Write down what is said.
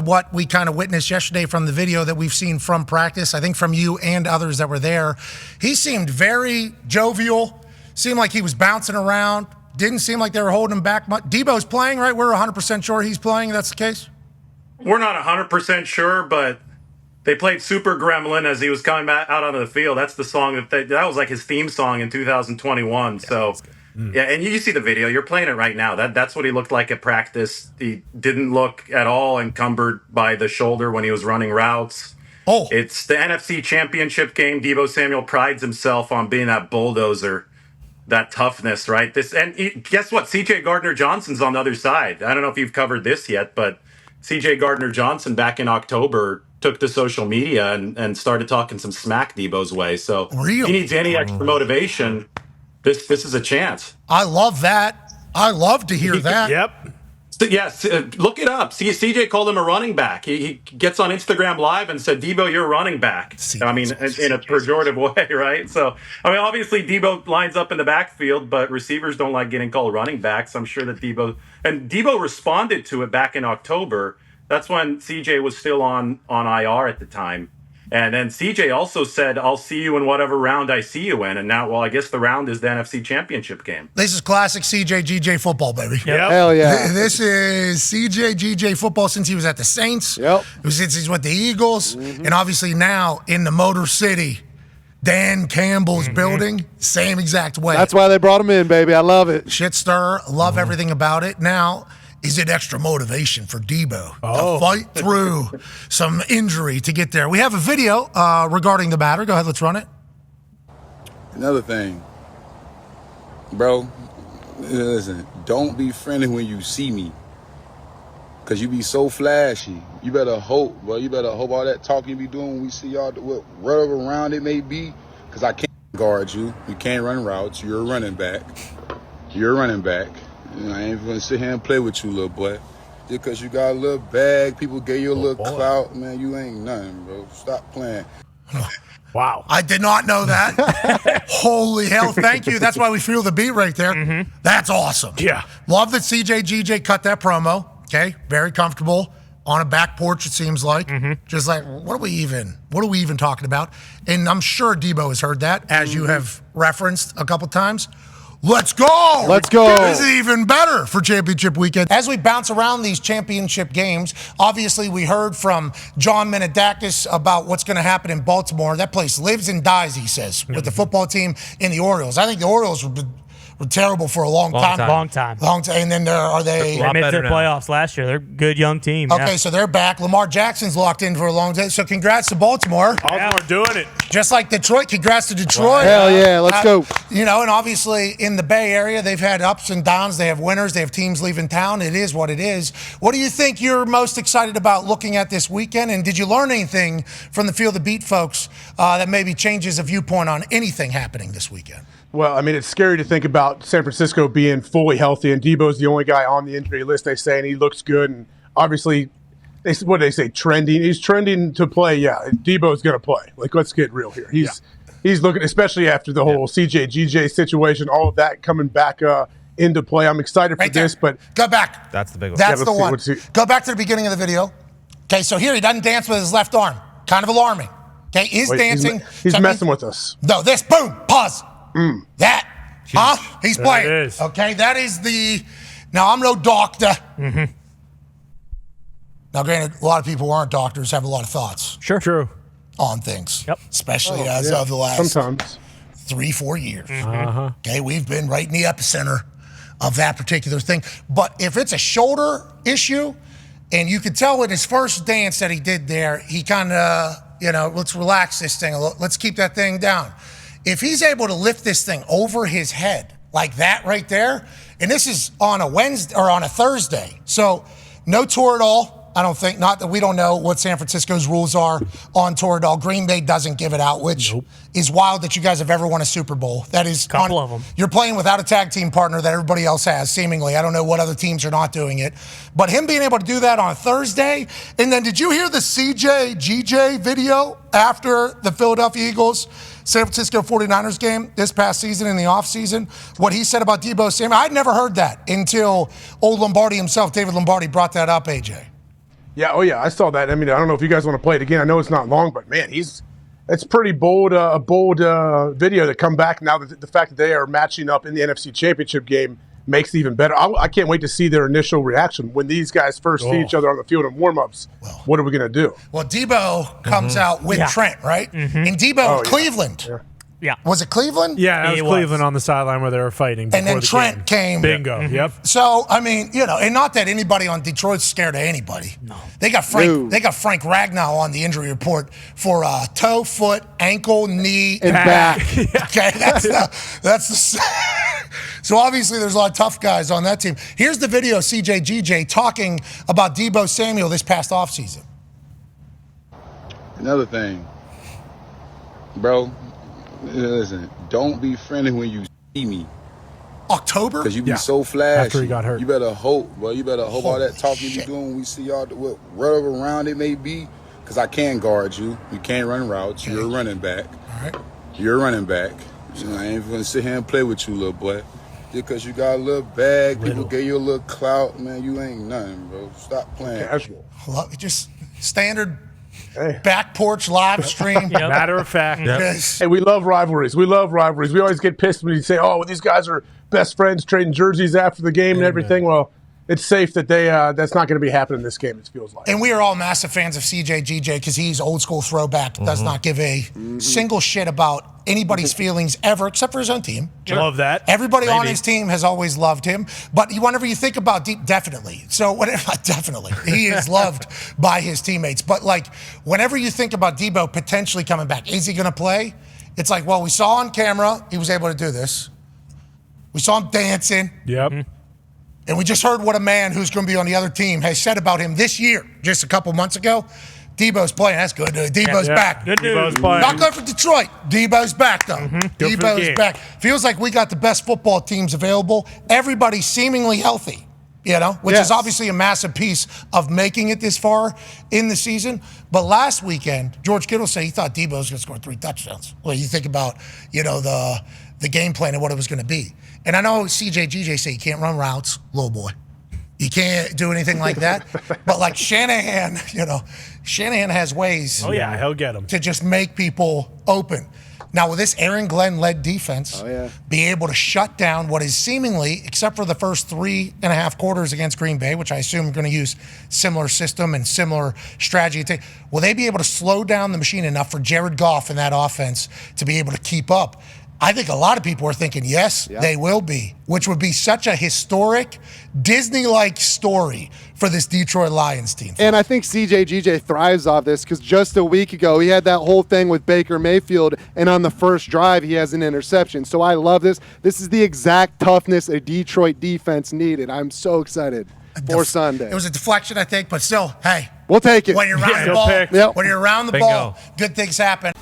what we kind of witnessed yesterday from the video that we've seen from practice, I think from you and others that were there, he seemed very jovial, seemed like he was bouncing around, didn't seem like they were holding him back much. Deebo's playing, right? We're 100% sure he's playing. That's the case? We're not 100% sure, but they played Super Gremlin as he was coming out onto the field. That's the song that was like his theme song in 2021. So, yeah, and you see the video. You're playing it right now. That's what he looked like at practice. He didn't look at all encumbered by the shoulder when he was running routes. Oh, it's the NFC Championship game. Deebo Samuel prides himself on being that bulldozer, that toughness, right? Guess what? CJ Gardner Johnson's on the other side. I don't know if you've covered this yet, but CJ Gardner Johnson back in October took to social media and started talking some smack Deebo's way. So if he needs any extra motivation, this is a chance. I love that. I love to hear that. Yep. So, yes, look it up. CJ called him a running back. He gets on Instagram Live and said, Deebo, you're a running back. I mean, in a pejorative way, right? So, I mean, obviously Deebo lines up in the backfield, but receivers don't like getting called running backs. I'm sure that Deebo responded to it back in October. That's when CJ was still on IR at the time. And then CJ also said, I'll see you in whatever round I see you in. And now, well, I guess the round is the NFC Championship game. This is classic CJGJ football, baby. Yep. Hell yeah. This is CJGJ football since he was at the Saints. Yep. Since he's with the Eagles. Mm-hmm. And obviously now in the Motor City, Dan Campbell's building, same exact way. That's why they brought him in, baby. I love it. Shit stir. Love everything about it. Now, is it extra motivation for Deebo to fight through some injury to get there? We have a video regarding the matter. Go ahead, let's run it. Another thing, bro, listen, don't be friendly when you see me, because you be so flashy. You better hope, bro. You better hope all that talking you be doing when we see y'all, whatever round it may be, because I can't guard you. You can't run routes. You're a running back. You're a running back. I ain't gonna sit here and play with you, little boy. Just because you got a little bag, people gave you a little clout, man, you ain't nothing, bro. Stop playing. Wow. I did not know that. Holy hell, thank you. That's why we feel the beat right there. Mm-hmm. That's awesome. Yeah. Love that CJGJ cut that promo. Okay, very comfortable. On a back porch, it seems like. Mm-hmm. Just like, what are we even talking about? And I'm sure Deebo has heard that, as you have referenced a couple times. Let's go! Let's go! This is even better for championship weekend. As we bounce around these championship games, obviously we heard from John Menadakis about what's going to happen in Baltimore. That place lives and dies, he says, with the football team and the Orioles. I think the Orioles were terrible for a long time. Long time. And then are they? They made the playoffs last year. They're a good young team. Okay, so they're back. Lamar Jackson's locked in for a long time. So congrats to Baltimore. Baltimore doing it. Just like Detroit. Congrats to Detroit. Hell yeah, let's go. You know, and obviously in the Bay Area, they've had ups and downs. They have winners. They have teams leaving town. It is what it is. What do you think you're most excited about looking at this weekend? And did you learn anything from the Feel the Beat folks that maybe changes a viewpoint on anything happening this weekend? Well, I mean, it's scary to think about San Francisco being fully healthy, and Deebo's the only guy on the injury list, they say, and he looks good. And obviously, what do they say, trending? He's trending to play. Yeah, Deebo's going to play. Like, let's get real here. He's looking, especially after the whole CJGJ situation, all of that coming back into play. I'm excited for this, but go back. That's the big one. That's the one. Go back to the beginning of the video. Okay, so here he doesn't dance with his left arm. Kind of alarming. Okay, dancing. He's messing with us. No, this, boom, pause. That, he's playing. It is. Okay, that is the. Now, I'm no doctor. Mm-hmm. Now, granted, a lot of people who aren't doctors have a lot of thoughts. Sure. True. On things. Yep. Especially as of the last sometimes 3-4 years. Uh-huh. Okay, we've been right in the epicenter of that particular thing. But if it's a shoulder issue, and you could tell with his first dance that he did there, he kind of, let's relax this thing a little. Let's keep that thing down. If he's able to lift this thing over his head like that right there, and this is on a Wednesday or on a Thursday, so no tour at all. I don't think, not that we don't know what San Francisco's rules are on tour at all. Green Bay doesn't give it out, which is wild that you guys have ever won a Super Bowl. That is, couple of them. You're playing without a tag team partner that everybody else has, seemingly. I don't know what other teams are not doing it. But him being able to do that on a Thursday, and then did you hear the CJGJ video after the Philadelphia Eagles San Francisco 49ers game this past season in the offseason? What he said about Deebo Samuel, I'd never heard that until old Lombardi himself, David Lombardi, brought that up, AJ. Yeah, oh yeah, I saw that. I mean, I don't know if you guys want to play it again. I know it's not long, but man, it's pretty bold, a bold video to come back now. That the fact that they are matching up in the NFC Championship game makes it even better. I can't wait to see their initial reaction when these guys first see each other on the field in warm-ups. Well, what are we going to do? Well, Deebo comes out with Trent, right? And Deebo, Cleveland. Yeah. Was it Cleveland? Yeah, it was Cleveland on the sideline where they were fighting. And then Trent came. Bingo. Yep. So, I mean, and not that anybody on Detroit's scared of anybody. No. They got Frank Ragnow on the injury report for toe, foot, ankle, knee, and back. Okay, that's the So obviously there's a lot of tough guys on that team. Here's the video of CJGJ talking about Deebo Samuel this past offseason. Another thing, bro, listen, don't be friendly when you see me. October? Because you be so flashy. After he got hurt. You better hope, bro. You better hope all that talking shit. you doing when we see y'all, whatever round it may be. Because I can guard you. You can't run routes. You're a running back. All right. You're a running back. So I ain't going to sit here and play with you, little boy. Just because you got a little bag, people gave you a little clout, man, you ain't nothing, bro. Stop playing. Casual. Just standard back porch live stream. Matter of fact. Hey, we love rivalries. We always get pissed when you say, "Oh, well, these guys are best friends, trading jerseys after the game and everything." Well, it's safe that that's not going to be happening in this game. It feels like. And we are all massive fans of CJGJ because he's old school throwback. Does not give a single shit about anybody's feelings ever, except for his own team. Love that. Everybody on his team has always loved him. But whenever you think about definitely. So definitely, he is loved by his teammates. But whenever you think about Deebo potentially coming back, is he going to play? It's like, well, we saw on camera he was able to do this. We saw him dancing. Yep. And we just heard what a man who's going to be on the other team has said about him this year, just a couple months ago. Deebo's playing. That's good. Deebo's back. Good news. Playing. Not good for Detroit. Deebo's back, though. Deebo's back. Feels like we got the best football teams available. Everybody's seemingly healthy, which is obviously a massive piece of making it this far in the season. But last weekend, George Kittle said he thought Deebo was going to score 3 touchdowns. Well, you think about, the game plan and what it was going to be. And I know CJGJ say you can't run routes, little boy. You can't do anything like that. But Shanahan, Shanahan has ways. Oh, yeah, he'll get them. To just make people open. Now, with this Aaron Glenn-led defense, be able to shut down what is seemingly, except for the first 3.5 quarters against Green Bay, which I assume are going to use similar system and similar strategy. Will they be able to slow down the machine enough for Jared Goff in that offense to be able to keep up? I think a lot of people are thinking, yes, they will be, which would be such a historic, Disney-like story for this Detroit Lions team. And I think CJGJ thrives off this because just a week ago, he had that whole thing with Baker Mayfield, and on the first drive, he has an interception. So I love this. This is the exact toughness a Detroit defense needed. I'm so excited for Sunday. It was a deflection, I think, but still, hey. We'll take it. When you're around the ball, Yep. when you're around the ball, good things happen.